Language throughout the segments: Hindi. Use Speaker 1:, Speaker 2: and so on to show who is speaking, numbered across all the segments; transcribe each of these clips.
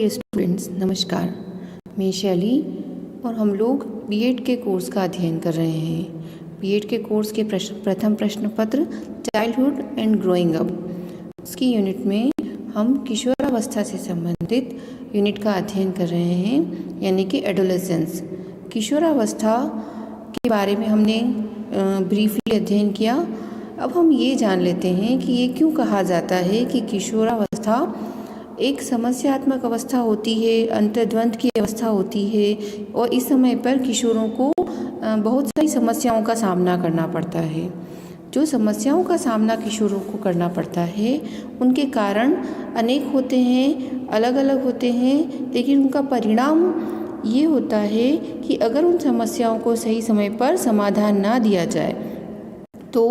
Speaker 1: डियर स्टूडेंट्स, नमस्कार। मैं शैली और हम लोग बीएड के कोर्स का अध्ययन कर रहे हैं। बीएड के कोर्स के प्रथम प्रश्न पत्र चाइल्डहुड एंड ग्रोइंग अप, उसकी यूनिट में हम किशोरावस्था से संबंधित यूनिट का अध्ययन कर रहे हैं, यानी कि एडोलेसेंस। किशोरावस्था के बारे में हमने ब्रीफली अध्ययन किया। अब हम ये जान लेते हैं कि ये क्यों कहा जाता है कि किशोरावस्था एक समस्यात्मक अवस्था होती है, अंतर्द्वंद की अवस्था होती है और इस समय पर किशोरों को बहुत सारी समस्याओं का सामना करना पड़ता है। जो समस्याओं का सामना किशोरों को करना पड़ता है उनके कारण अनेक होते हैं, अलग अलग होते हैं, लेकिन उनका परिणाम ये होता है कि अगर उन समस्याओं को सही समय पर समाधान ना दिया जाए तो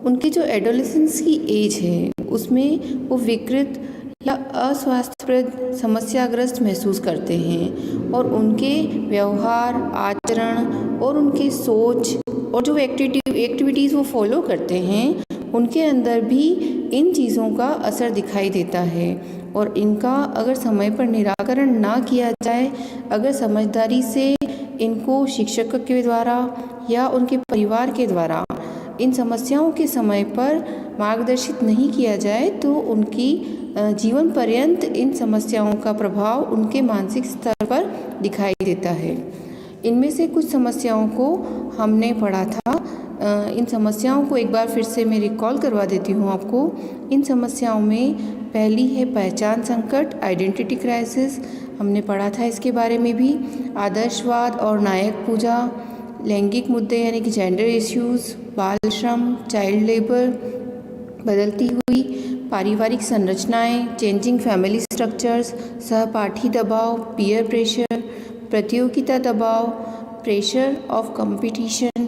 Speaker 1: उनकी जो एडोलेसेंस की एज है उसमें वो विकृत या अस्वास्थ्यप्रद समस्याग्रस्त महसूस करते हैं और उनके व्यवहार, आचरण और उनके सोच और जो एक्टिविटीज़ वो फॉलो करते हैं उनके अंदर भी इन चीज़ों का असर दिखाई देता है। और इनका अगर समय पर निराकरण ना किया जाए, अगर समझदारी से इनको शिक्षक के द्वारा या उनके परिवार के द्वारा इन समस्याओं के समय पर मार्गदर्शित नहीं किया जाए तो उनकी जीवन पर्यंत इन समस्याओं का प्रभाव उनके मानसिक स्तर पर दिखाई देता है। इनमें से कुछ समस्याओं को हमने पढ़ा था। इन समस्याओं को एक बार फिर से मैं रिकॉल करवा देती हूँ आपको। इन समस्याओं में पहली है पहचान संकट, आइडेंटिटी क्राइसिस, हमने पढ़ा था इसके बारे में भी। आदर्शवाद और नायक पूजा, लैंगिक मुद्दे यानी कि जेंडर इश्यूज़, बाल श्रम, चाइल्ड लेबर, बदलती हुई पारिवारिक संरचनाएं, चेंजिंग फैमिली स्ट्रक्चर्स, सहपाठी दबाव, पीयर प्रेशर, प्रतियोगिता दबाव, प्रेशर ऑफ कंपटीशन,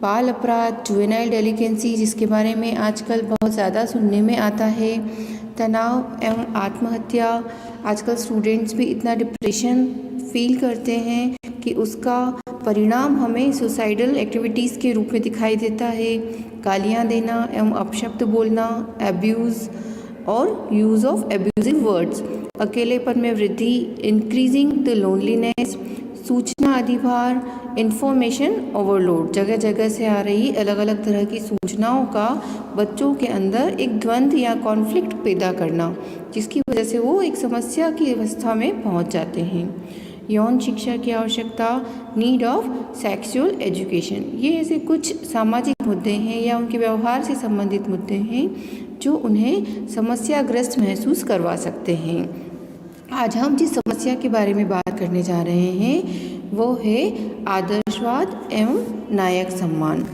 Speaker 1: बाल अपराध, जुवेनाइल डेलिकेंसी जिसके बारे में आजकल बहुत ज़्यादा सुनने में आता है, तनाव एवं आत्महत्या। आजकल स्टूडेंट्स भी इतना डिप्रेशन फील करते हैं कि उसका परिणाम हमें सुसाइडल एक्टिविटीज़ के रूप में दिखाई देता है। गालियाँ देना एवं अपशब्द बोलना, एब्यूज़ और यूज़ ऑफ एब्यूजिव वर्ड्स, अकेलेपन में वृद्धि, इंक्रीजिंग द लोनलीनेस, सूचना अधिभार, इंफॉर्मेशन ओवरलोड, जगह जगह से आ रही अलग अलग तरह की सूचनाओं का बच्चों के अंदर एक द्वंद्व या कॉन्फ्लिक्ट पैदा करना, जिसकी वजह से वो एक समस्या की अवस्था में पहुंच जाते हैं। यौन शिक्षा की आवश्यकता, नीड ऑफ सेक्सुअल एजुकेशन, ये ऐसे कुछ सामाजिक मुद्दे हैं या उनके व्यवहार से संबंधित मुद्दे हैं जो उन्हें समस्याग्रस्त महसूस करवा सकते हैं। आज हम जिस समस्या के बारे में बात करने जा रहे हैं वो है आदर्शवाद एवं नायक सम्मान,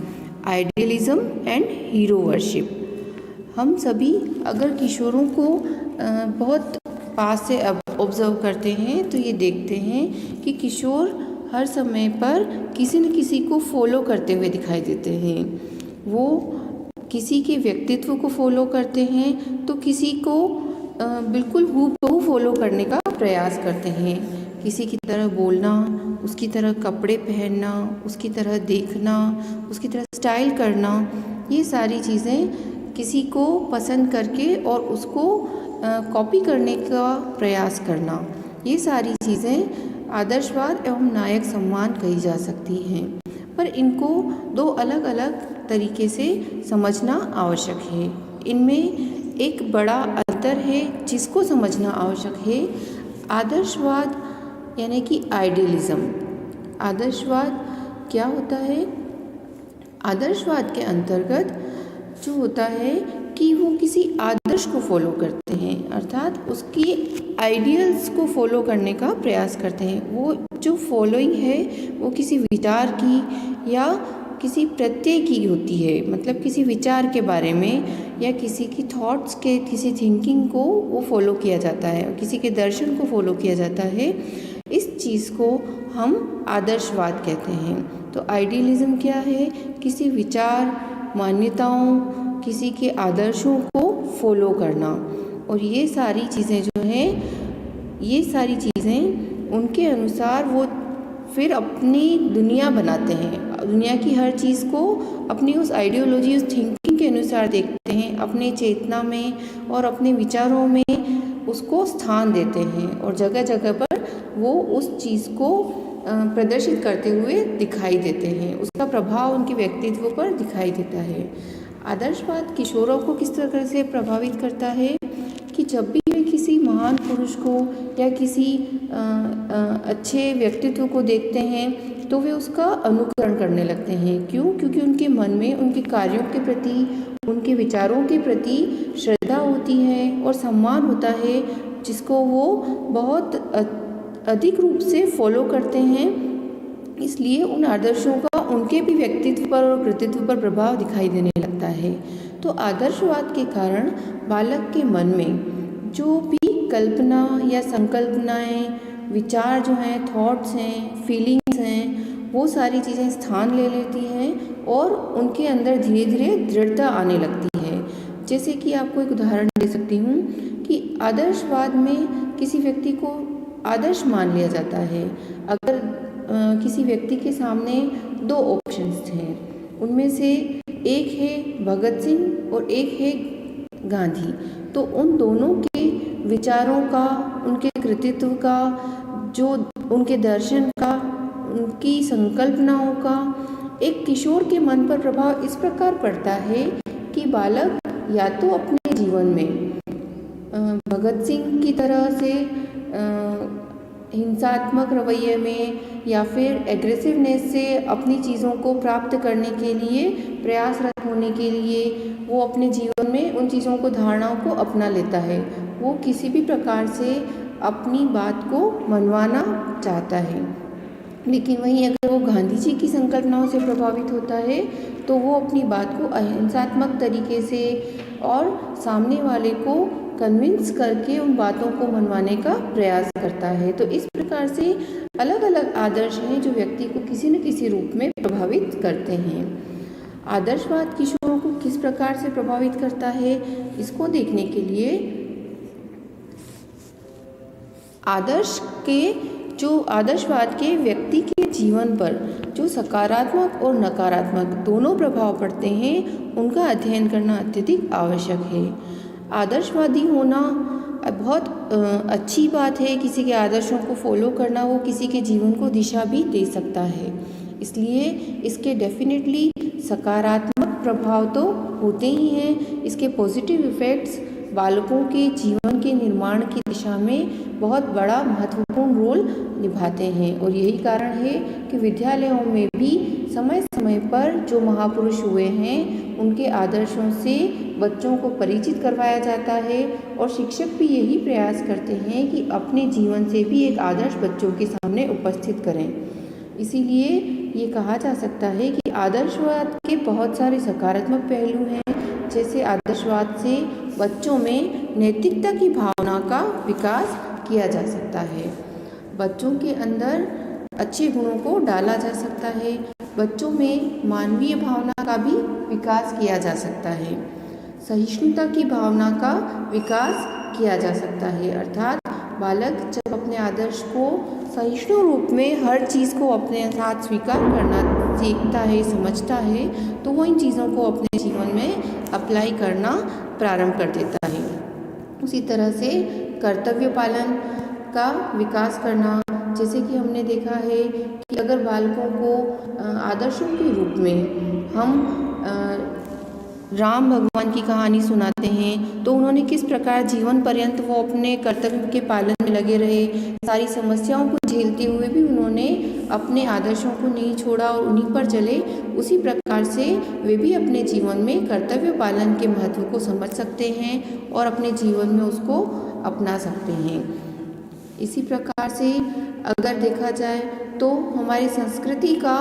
Speaker 1: आइडियलिज्म एंड हीरो वर्शिप। हम सभी अगर किशोरों को बहुत पास से ऑब्जर्व करते हैं तो ये देखते हैं कि किशोर हर समय पर किसी न किसी को फॉलो करते हुए दिखाई देते हैं। वो किसी के व्यक्तित्व को फॉलो करते हैं तो किसी को बिल्कुल हूबहू फॉलो करने का प्रयास करते हैं। किसी की तरह बोलना, उसकी तरह कपड़े पहनना, उसकी तरह देखना, उसकी तरह स्टाइल करना, ये सारी चीज़ें किसी को पसंद करके और उसको कॉपी करने का प्रयास करना, ये सारी चीज़ें आदर्शवाद एवं नायक सम्मान कही जा सकती हैं। पर इनको दो अलग अलग तरीके से समझना आवश्यक है। इनमें एक बड़ा अंतर है जिसको समझना आवश्यक है। आदर्शवाद यानी कि आइडियलिज्म। आदर्शवाद क्या होता है? आदर्शवाद के अंतर्गत जो होता है कि वो किसी आदर्श को फॉलो करते हैं, अर्थात उसकी आइडियल्स को फॉलो करने का प्रयास करते हैं। वो जो फॉलोइंग है वो किसी विचार की या किसी प्रत्यय की होती है, मतलब किसी विचार के बारे में या किसी की थॉट्स के, किसी थिंकिंग को वो फॉलो किया जाता है, किसी के दर्शन को फॉलो किया जाता है। इस चीज़ को हम आदर्शवाद कहते हैं। तो आइडियलिज्म क्या है? किसी विचार, मान्यताओं, किसी के आदर्शों को फॉलो करना। और ये सारी चीज़ें जो हैं, ये सारी चीज़ें उनके अनुसार वो फिर अपनी दुनिया बनाते हैं। दुनिया की हर चीज़ को अपनी उस आइडियोलॉजी, उस थिंकिंग के अनुसार देखते हैं, अपने चेतना में और अपने विचारों में उसको स्थान देते हैं और जगह जगह पर वो उस चीज़ को प्रदर्शित करते हुए दिखाई देते हैं, उसका प्रभाव उनके व्यक्तित्व पर दिखाई देता है। आदर्शवाद किशोरों को किस तरह से प्रभावित करता है कि जब भी वे किसी महान पुरुष को या किसी अच्छे व्यक्तित्व को देखते हैं तो वे उसका अनुकरण करने लगते हैं। क्यों? क्योंकि उनके मन में उनके कार्यों के प्रति, उनके विचारों के प्रति श्रद्धा होती है और सम्मान होता है, जिसको वो बहुत अधिक रूप से फॉलो करते हैं। इसलिए उन आदर्शों का उनके भी व्यक्तित्व पर और कृतित्व पर प्रभाव दिखाई देने लगता है। तो आदर्शवाद के कारण बालक के मन में जो भी कल्पना या संकल्पनाएं, विचार जो हैं, थॉट्स हैं, फीलिंग्स हैं, वो सारी चीज़ें स्थान ले लेती हैं और उनके अंदर धीरे धीरे दृढ़ता आने लगती है। जैसे कि आपको एक उदाहरण दे सकती हूँ कि आदर्शवाद में किसी व्यक्ति को आदर्श मान लिया जाता है। अगर किसी व्यक्ति के सामने दो ऑप्शंस हैं, उनमें से एक है भगत सिंह और एक है गांधी, तो उन दोनों के विचारों का, उनके कृतित्व का, जो उनके दर्शन का, उनकी संकल्पनाओं का एक किशोर के मन पर प्रभाव इस प्रकार पड़ता है कि बालक या तो अपने जीवन में भगत सिंह की तरह से हिंसात्मक रवैये में या फिर एग्रेसिवनेस से अपनी चीज़ों को प्राप्त करने के लिए प्रयासरत होने के लिए वो अपने जीवन में उन चीज़ों को, धारणाओं को अपना लेता है। वो किसी भी प्रकार से अपनी बात को मनवाना चाहता है। लेकिन वहीं अगर वो गांधी जी की संकल्पनाओं से प्रभावित होता है तो वो अपनी बात को अहिंसात्मक तरीके से और सामने वाले को कन्विंस करके उन बातों को मनवाने का प्रयास करता है। तो इस प्रकार से अलग अलग आदर्श हैं जो व्यक्ति को किसी न किसी रूप में प्रभावित करते हैं। आदर्शवाद किशोरों को किस प्रकार से प्रभावित करता है, इसको देखने के लिए आदर्शवाद के व्यक्ति के जीवन पर जो सकारात्मक और नकारात्मक दोनों प्रभाव पड़ते हैं, उनका अध्ययन करना अत्यधिक आवश्यक है। आदर्शवादी होना बहुत अच्छी बात है। किसी के आदर्शों को फॉलो करना वो किसी के जीवन को दिशा भी दे सकता है, इसलिए इसके डेफिनेटली सकारात्मक प्रभाव तो होते ही हैं। इसके पॉजिटिव इफ़ेक्ट्स बालकों के जीवन के निर्माण की दिशा में बहुत बड़ा महत्वपूर्ण रोल निभाते हैं। और यही कारण है कि विद्यालयों में भी समय समय पर जो महापुरुष हुए हैं उनके आदर्शों से बच्चों को परिचित करवाया जाता है और शिक्षक भी यही प्रयास करते हैं कि अपने जीवन से भी एक आदर्श बच्चों के सामने उपस्थित करें। इसीलिए ये कहा जा सकता है कि आदर्शवाद के बहुत सारे सकारात्मक पहलू हैं, जैसे आदर्शवाद से बच्चों में नैतिकता की भावना का विकास किया जा सकता है, बच्चों के अंदर अच्छे गुणों को डाला जा सकता है, बच्चों में मानवीय भावना का भी विकास किया जा सकता है, सहिष्णुता की भावना का विकास किया जा सकता है। अर्थात बालक जब अपने आदर्श को सहिष्णु रूप में हर चीज़ को अपने साथ स्वीकार करना सीखता है, समझता है, तो वो इन चीज़ों को अपने जीवन में अप्लाई करना प्रारंभ कर देता है। उसी तरह से कर्तव्य पालन का विकास करना, जैसे कि हमने देखा है कि अगर बालकों को आदर्शों के रूप में हम राम भगवान की कहानी सुनाते हैं तो उन्होंने किस प्रकार जीवन पर्यंत वो अपने कर्तव्य के पालन में लगे रहे, सारी समस्याओं को झेलते हुए भी उन्होंने अपने आदर्शों को नहीं छोड़ा और उन्हीं पर चले। उसी प्रकार से वे भी अपने जीवन में कर्तव्य पालन के महत्व को समझ सकते हैं और अपने जीवन में उसको अपना सकते हैं। इसी प्रकार से अगर देखा जाए तो हमारी संस्कृति का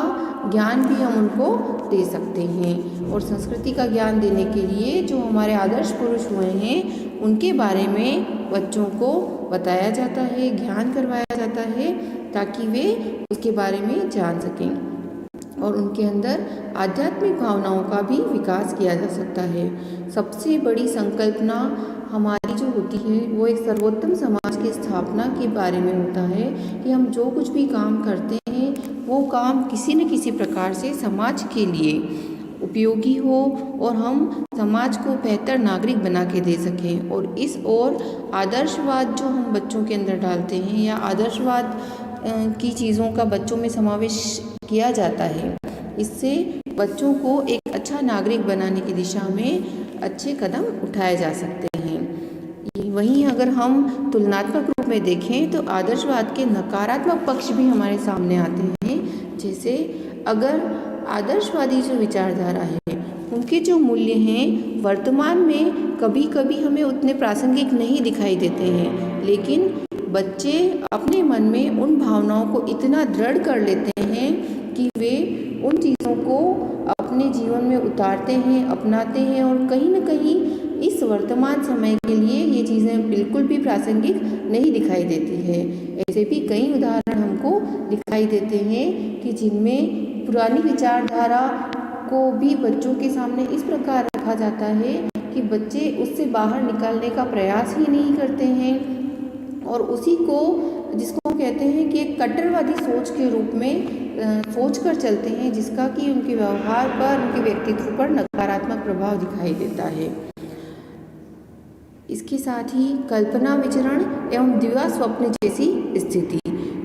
Speaker 1: ज्ञान भी हम उनको दे सकते हैं और संस्कृति का ज्ञान देने के लिए जो हमारे आदर्श पुरुष हुए हैं उनके बारे में बच्चों को बताया जाता है, ज्ञान करवाया जाता है, ताकि वे उसके बारे में जान सकें और उनके अंदर आध्यात्मिक भावनाओं का भी विकास किया जा सकता है। सबसे बड़ी संकल्पना हमारी जो होती है वो एक सर्वोत्तम समाज की स्थापना के बारे में होता है कि हम जो कुछ भी काम करते हैं वो काम किसी न किसी प्रकार से समाज के लिए उपयोगी हो और हम समाज को बेहतर नागरिक बना के दे सकें। और इस ओर आदर्शवाद जो हम बच्चों के अंदर डालते हैं या आदर्शवाद की चीज़ों का बच्चों में समावेश किया जाता है, इससे बच्चों को एक अच्छा नागरिक बनाने की दिशा में अच्छे कदम उठाए जा सकते हैं। वहीं अगर हम तुलनात्मक रूप में देखें तो आदर्शवाद के नकारात्मक पक्ष भी हमारे सामने आते हैं। जैसे अगर आदर्शवादी जो विचारधारा है, उनके जो मूल्य हैं वर्तमान में कभी कभी हमें उतने प्रासंगिक नहीं दिखाई देते हैं, लेकिन बच्चे अपने मन में उन भावनाओं को इतना दृढ़ कर लेते हैं कि वे उन चीज़ों को अपने जीवन में उतारते हैं, अपनाते हैं और कहीं ना कहीं इस वर्तमान समय के लिए ये चीज़ें बिल्कुल भी प्रासंगिक नहीं दिखाई देती है। ऐसे भी कई उदाहरण हमको दिखाई देते हैं कि जिनमें पुरानी विचारधारा को भी बच्चों के सामने इस प्रकार रखा जाता है कि बच्चे उससे बाहर निकालने का प्रयास ही नहीं करते हैं और उसी को, जिसको कहते हैं कि एक कट्टरवादी सोच के रूप में सोच कर चलते हैं, जिसका कि उनके व्यवहार पर, उनके व्यक्तित्व पर नकारात्मक प्रभाव दिखाई देता है। इसके साथ ही कल्पना विचरण एवं दिवा स्वप्न जैसी स्थिति,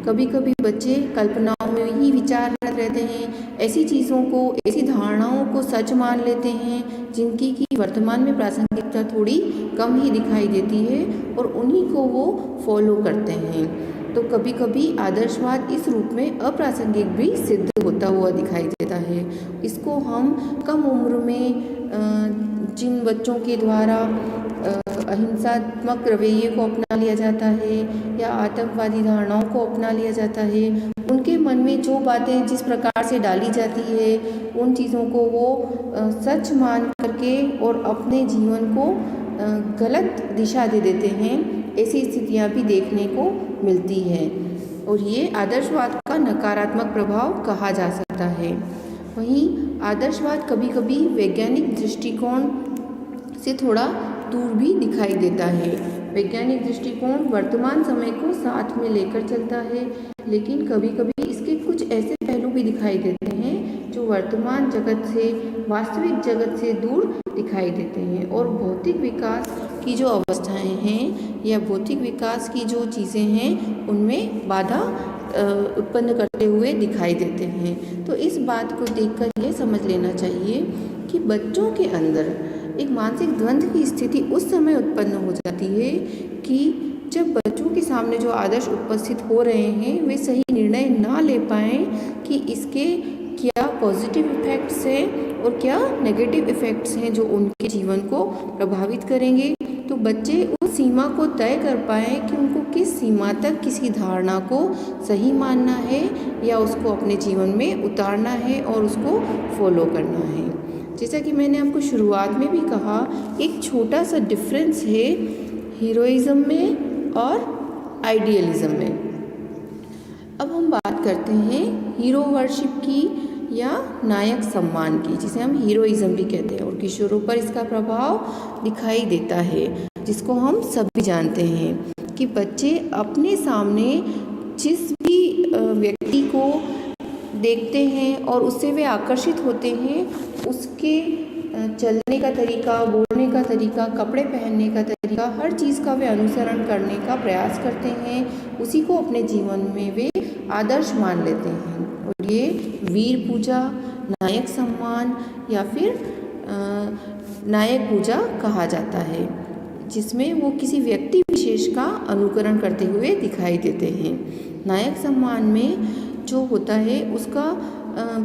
Speaker 1: कभी कभी बच्चे कल्पनाओं में ही विचार रहते हैं, ऐसी चीज़ों को, ऐसी धारणाओं को सच मान लेते हैं जिनकी की वर्तमान में प्रासंगिकता थोड़ी कम ही दिखाई देती है और उन्हीं को वो फॉलो करते हैं। तो कभी कभी आदर्शवाद इस रूप में अप्रासंगिक भी सिद्ध होता हुआ दिखाई देता है। इसको हम कम उम्र में जिन बच्चों के द्वारा अहिंसात्मक रवैये को अपना लिया जाता है या आतंकवादी धारणाओं को अपना लिया जाता है, उनके मन में जो बातें जिस प्रकार से डाली जाती है, उन चीज़ों को वो सच मान करके और अपने जीवन को गलत दिशा दे देते हैं। ऐसी स्थितियाँ भी देखने को मिलती है और ये आदर्शवाद का नकारात्मक प्रभाव कहा जा सकता है। वहीं आदर्शवाद कभी कभी वैज्ञानिक दृष्टिकोण से थोड़ा दूर भी दिखाई देता है। वैज्ञानिक दृष्टिकोण वर्तमान समय को साथ में लेकर चलता है, लेकिन कभी कभी इसके कुछ ऐसे पहलू भी दिखाई देते हैं जो वर्तमान जगत से, वास्तविक जगत से दूर दिखाई देते हैं और भौतिक विकास की जो अवस्थाएं हैं या भौतिक विकास की जो चीज़ें हैं उनमें बाधा उत्पन्न करते हुए दिखाई देते हैं। तो इस बात को देखकर यह समझ लेना चाहिए कि बच्चों के अंदर एक मानसिक द्वंद्व की स्थिति उस समय उत्पन्न हो जाती है कि जब बच्चों के सामने जो आदर्श उपस्थित हो रहे हैं वे सही निर्णय ना ले पाएँ कि इसके क्या पॉजिटिव इफ़ेक्ट्स हैं और क्या नेगेटिव इफ़ेक्ट्स हैं जो उनके जीवन को प्रभावित करेंगे। तो बच्चे उस सीमा को तय कर पाएँ कि उनको किस सीमा तक किसी धारणा को सही मानना है या उसको अपने जीवन में उतारना है और उसको फॉलो करना है। जैसा कि मैंने आपको शुरुआत में भी कहा, एक छोटा सा डिफरेंस है हीरोइज़म में और आइडियलिज़म में। अब हम बात करते हैं हीरो वर्शिप की या नायक सम्मान की, जिसे हम हीरोइज़म भी कहते हैं और किशोरों पर इसका प्रभाव दिखाई देता है, जिसको हम सभी जानते हैं कि बच्चे अपने सामने जिस भी व्यक्ति को देखते हैं और उससे वे आकर्षित होते हैं, उसके चलने का तरीका, बोलने का तरीका, कपड़े पहनने का तरीका, हर चीज़ का वे अनुसरण करने का प्रयास करते हैं, उसी को अपने जीवन में वे आदर्श मान लेते हैं। और ये वीर पूजा, नायक सम्मान या फिर नायक पूजा कहा जाता है, जिसमें वो किसी व्यक्ति विशेष का अनुकरण करते हुए दिखाई देते हैं। नायक सम्मान में जो होता है उसका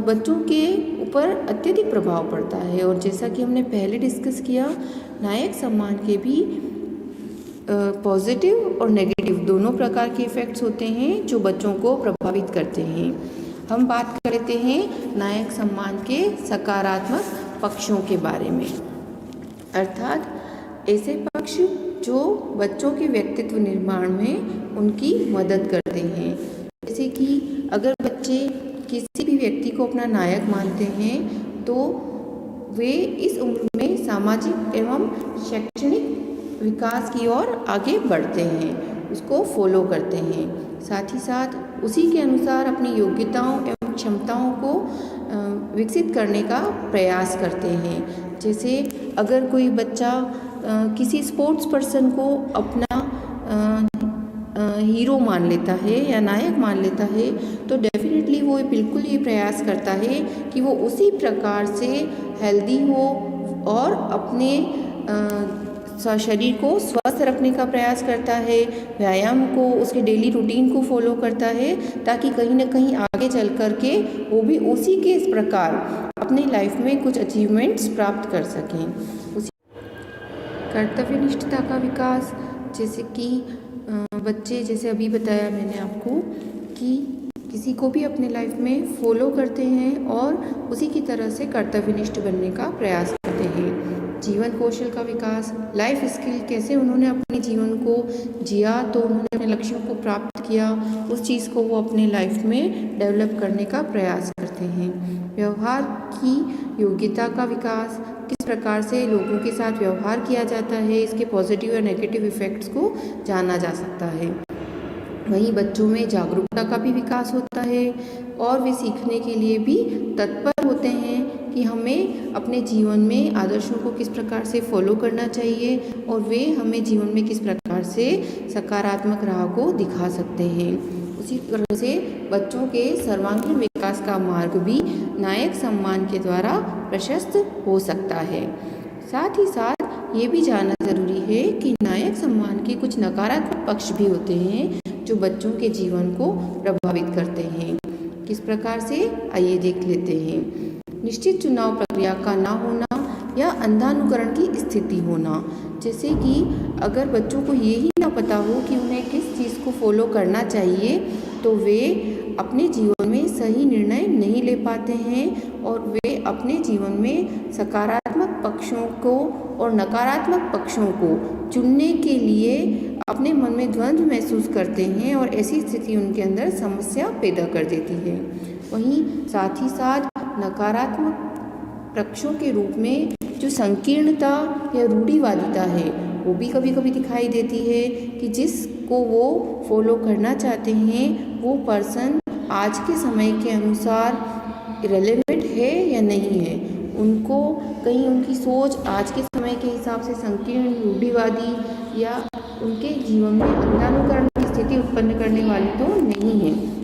Speaker 1: बच्चों के ऊपर अत्यधिक प्रभाव पड़ता है और जैसा कि हमने पहले डिस्कस किया, नायक सम्मान के भी पॉजिटिव और नेगेटिव दोनों प्रकार के इफ़ेक्ट्स होते हैं जो बच्चों को प्रभावित करते हैं। हम बात करते हैं नायक सम्मान के सकारात्मक पक्षों के बारे में, अर्थात ऐसे पक्ष जो बच्चों के व्यक्तित्व निर्माण में उनकी मदद करते हैं। जैसे कि अगर बच्चे किसी भी व्यक्ति को अपना नायक मानते हैं तो वे इस उम्र में सामाजिक एवं शैक्षणिक विकास की ओर आगे बढ़ते हैं, उसको फॉलो करते हैं, साथ ही साथ उसी के अनुसार अपनी योग्यताओं एवं क्षमताओं को विकसित करने का प्रयास करते हैं। जैसे अगर कोई बच्चा किसी स्पोर्ट्स पर्सन को अपना हीरो मान लेता है या नायक मान लेता है, तो डेफिनेटली वो बिल्कुल ये प्रयास करता है कि वो उसी प्रकार से हेल्दी हो और अपने शरीर को स्वस्थ रखने का प्रयास करता है, व्यायाम को, उसके डेली रूटीन को फॉलो करता है, ताकि कहीं ना कहीं आगे चल कर के वो भी उसी के इस प्रकार अपने लाइफ में कुछ अचीवमेंट्स प्राप्त कर सकें। उसी कर्तव्यनिष्ठता का विकास, जैसे कि बच्चे, जैसे अभी बताया मैंने आपको कि किसी को भी अपने लाइफ में फॉलो करते हैं और उसी की तरह से कर्तव्यनिष्ठ बनने का प्रयास करते हैं। जीवन कौशल का विकास, लाइफ स्किल, कैसे उन्होंने अपने जीवन को जिया तो उन्होंने अपने लक्ष्यों को प्राप्त किया, उस चीज़ को वो अपने लाइफ में डेवलप करने का प्रयास करते हैं। व्यवहार की योग्यता का विकास, किस प्रकार से लोगों के साथ व्यवहार किया जाता है, इसके पॉजिटिव और नेगेटिव इफ़ेक्ट्स को जाना जा सकता है। वहीं बच्चों में जागरूकता का भी विकास होता है और वे सीखने के लिए भी तत्पर होते हैं कि हमें अपने जीवन में आदर्शों को किस प्रकार से फॉलो करना चाहिए और वे हमें जीवन में किस प्रकार से सकारात्मक राह को दिखा सकते हैं। उसी तरह से बच्चों के सर्वांगीण विकास का मार्ग भी नायक सम्मान के द्वारा प्रशस्त हो सकता है। साथ ही साथ ये भी जानना ज़रूरी है कि नायक सम्मान के कुछ नकारात्मक पक्ष भी होते हैं जो बच्चों के जीवन को प्रभावित करते हैं। किस प्रकार से, आइए देख लेते हैं। निश्चित चुनाव प्रक्रिया का ना होना या अंधानुकरण की स्थिति होना, जैसे कि अगर बच्चों को ये ही ना पता हो कि उन्हें किस चीज़ को फॉलो करना चाहिए तो वे अपने जीवन में सही निर्णय नहीं ले पाते हैं और वे अपने जीवन में सकारात्मक पक्षों को और नकारात्मक पक्षों को चुनने के लिए अपने मन में द्वंद्व महसूस करते हैं और ऐसी स्थिति उनके अंदर समस्या पैदा कर देती है। वहीं साथ ही साथ नकारात्मक पक्षों के रूप में जो संकीर्णता या रूढ़िवादिता है वो भी कभी कभी दिखाई देती है कि जिसको वो फॉलो करना चाहते हैं वो पर्सन आज के समय के अनुसार रेलेवेंट है या नहीं है। उनको कहीं उनकी सोच आज के समय के हिसाब से संकीर्ण, रूढ़िवादी या उनके जीवन में अंधानुकरण की स्थिति उत्पन्न करने वाली तो नहीं है।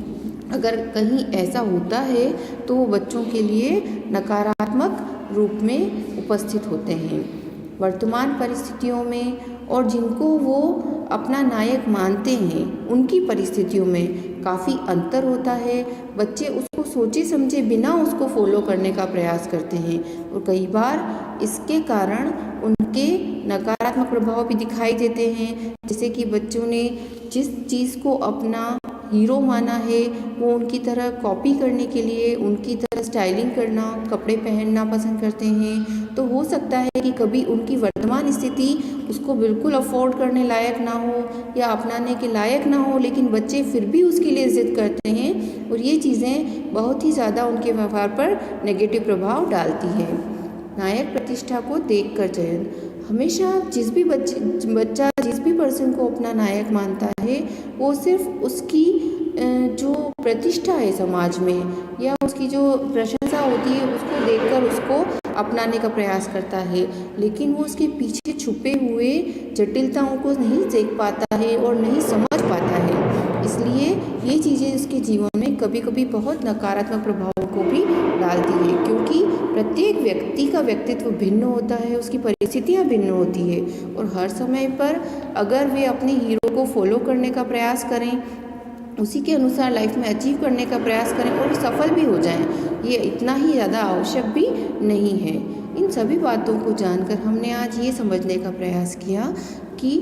Speaker 1: अगर कहीं ऐसा होता है तो वो बच्चों के लिए नकारात्मक रूप में उपस्थित होते हैं। वर्तमान परिस्थितियों में और जिनको वो अपना नायक मानते हैं उनकी परिस्थितियों में काफ़ी अंतर होता है। बच्चे उसको सोचे समझे बिना उसको फॉलो करने का प्रयास करते हैं और कई बार इसके कारण उनके नकारात्मक प्रभाव भी दिखाई देते हैं। जैसे कि बच्चों ने जिस चीज़ को अपना हीरो माना है वो उनकी तरह कॉपी करने के लिए उनकी तरह स्टाइलिंग करना, कपड़े पहनना पसंद करते हैं। तो हो सकता है कि कभी उनकी वर्तमान स्थिति उसको बिल्कुल अफोर्ड करने लायक ना हो या अपनाने के लायक ना हो, लेकिन बच्चे फिर भी उसके लिए ज़िद करते हैं और ये चीज़ें बहुत ही ज़्यादा उनके व्यवहार पर नेगेटिव प्रभाव डालती है। नायक प्रतिष्ठा को देखकर चयन, हमेशा बच्चा जिस भी पर्सन को अपना नायक मानता है वो सिर्फ उसकी जो प्रतिष्ठा है समाज में या उसकी जो प्रशंसा होती है उसको देखकर उसको अपनाने का प्रयास करता है, लेकिन वो उसके पीछे छुपे हुए जटिलताओं को नहीं देख पाता है और नहीं समझ पाता है। इसलिए ये चीज़ें उसके जीवन में कभी कभी बहुत नकारात्मक प्रभावों को भी डालती है, क्योंकि प्रत्येक व्यक्ति का व्यक्तित्व भिन्न होता है, उसकी परिस्थितियाँ भिन्न होती है और हर समय पर अगर वे अपने हीरो को फॉलो करने का प्रयास करें, उसी के अनुसार लाइफ में अचीव करने का प्रयास करें और सफल भी हो जाएं, ये इतना ही ज़्यादा आवश्यक भी नहीं है। इन सभी बातों को जानकर हमने आज ये समझने का प्रयास किया कि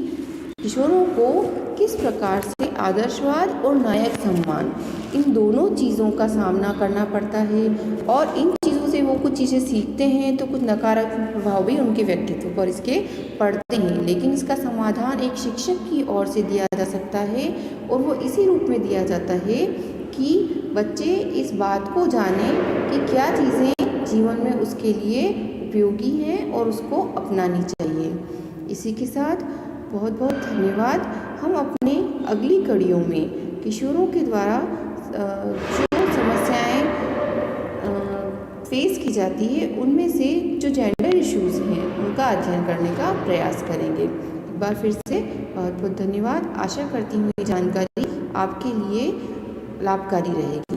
Speaker 1: किशोरों को किस प्रकार से आदर्शवाद और नायक सम्मान इन दोनों चीज़ों का सामना करना पड़ता है और इन चीज़ों से वो कुछ चीज़ें सीखते हैं तो कुछ नकारात्मक प्रभाव भी उनके व्यक्तित्व पर इसके पड़ते हैं, लेकिन इसका समाधान एक शिक्षक की ओर से दिया जा सकता है और वो इसी रूप में दिया जाता है कि बच्चे इस बात को जानें कि क्या चीज़ें जीवन में उसके लिए उपयोगी हैं और उसको अपनानी चाहिए। इसी के साथ बहुत बहुत धन्यवाद। हम अपने अगली कड़ियों में किशोरों के द्वारा जो समस्याएं फेस की जाती है उनमें से जो जेंडर इश्यूज़ हैं उनका अध्ययन करने का प्रयास करेंगे। एक बार फिर से बहुत बहुत धन्यवाद। आशा करती हूँ ये जानकारी आपके लिए लाभकारी रहेगी।